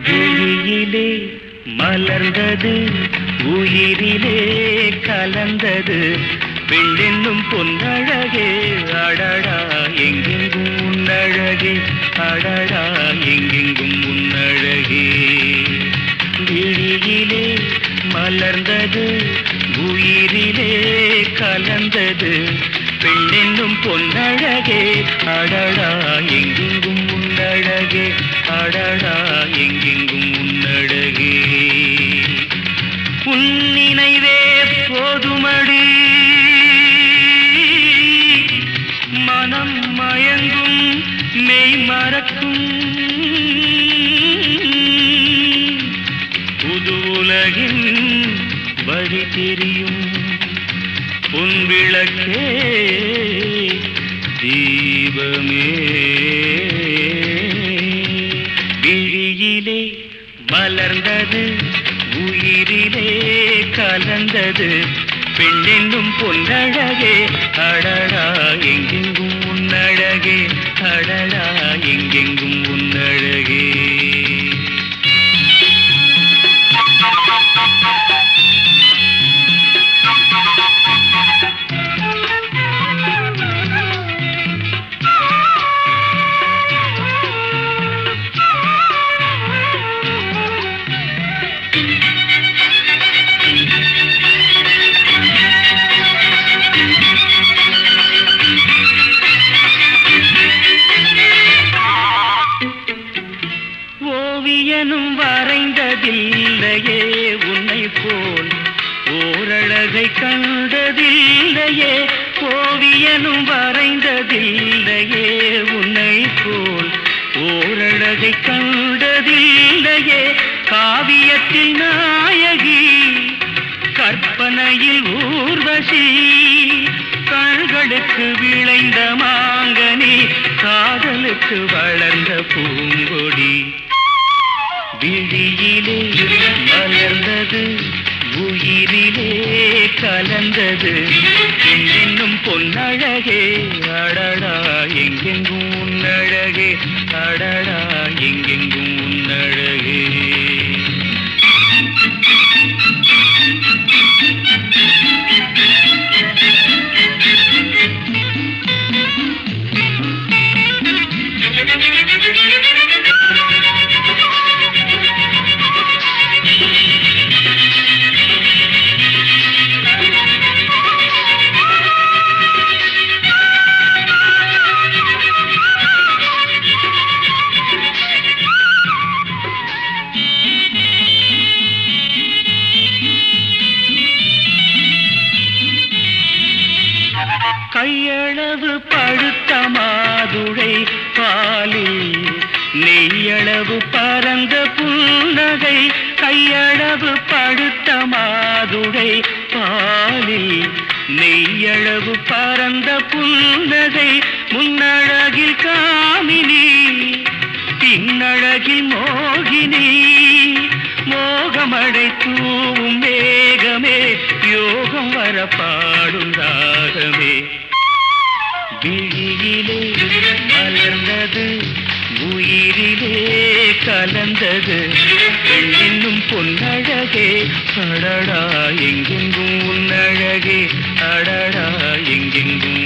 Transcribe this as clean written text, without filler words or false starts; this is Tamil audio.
விழியிலே மலர்ந்தது உயிரிலே கலந்தது வெள்ளென்னும் பொன்னழகே அடடா எங்கெங்கும் உன்னழகே அடடா எங்கெங்கும் உன்னழகே விழியிலே மலர்ந்தது உயிரிலே கலந்தது பெண்ணென்னும் பொன்னழகே அடடா எங்கெங்கும் உன்னழகே அடடா எங்கெங்கும் உன்னழகே உன் நினைவே போதுமடி மனம் மயங்கும் மெய் மறக்கும் புது உலகின் வழி தெரியும் உன் விளக்கே தீபமே விழியிலே மலர்ந்தது உயிரிலே கலந்தது பெண்ணென்னும் பொன்னழகே அடடா எங்கெங்கும் உன்னழகே அடடா எங்கெங்கும் உன்னழகே ஓவியனும் வரைந்ததில்லையே உன்னை போல் ஓரழகை கண்டதில்லையே ஓவியனும் வரைந்ததில்லையே உன்னை போல் ஓரழகை கண்டதில்லையே காவியத்தில் நாயகி கற்பனையில் ஊர்வசி கண்களுக்கு விளைந்த மாங்கனி காதலுக்கு வளர்ந்த பூங்கொடி விழியிலே மலர்ந்தது உயிரிலே கலந்தது பெண்ணென்னும் பொன்னழகே அடடா எங்கெங்கும் உன்னழகே அடடா எங்கெங்கும் உன்னழகே கையளவு பழுத்த மாதுளை பாலில் நெய்யளவு பரந்த புன்னகை கையளவு பழுத்த மாதுளை பாலில் நெய்யளவு பரந்த புன்னகை முன்னழகில் காமினி பின்னழகில் மோகினி மோகமடை தூவும் மேகமே யோகம் வர பாடும் ராகமே விழியிலே மலர்ந்தது உயிரிலே கலந்தது பெண்ணென்னும் பொன்னழகே அடடா எங்கெங்கும் உன்னழகே அடடா எங்கெங்கும்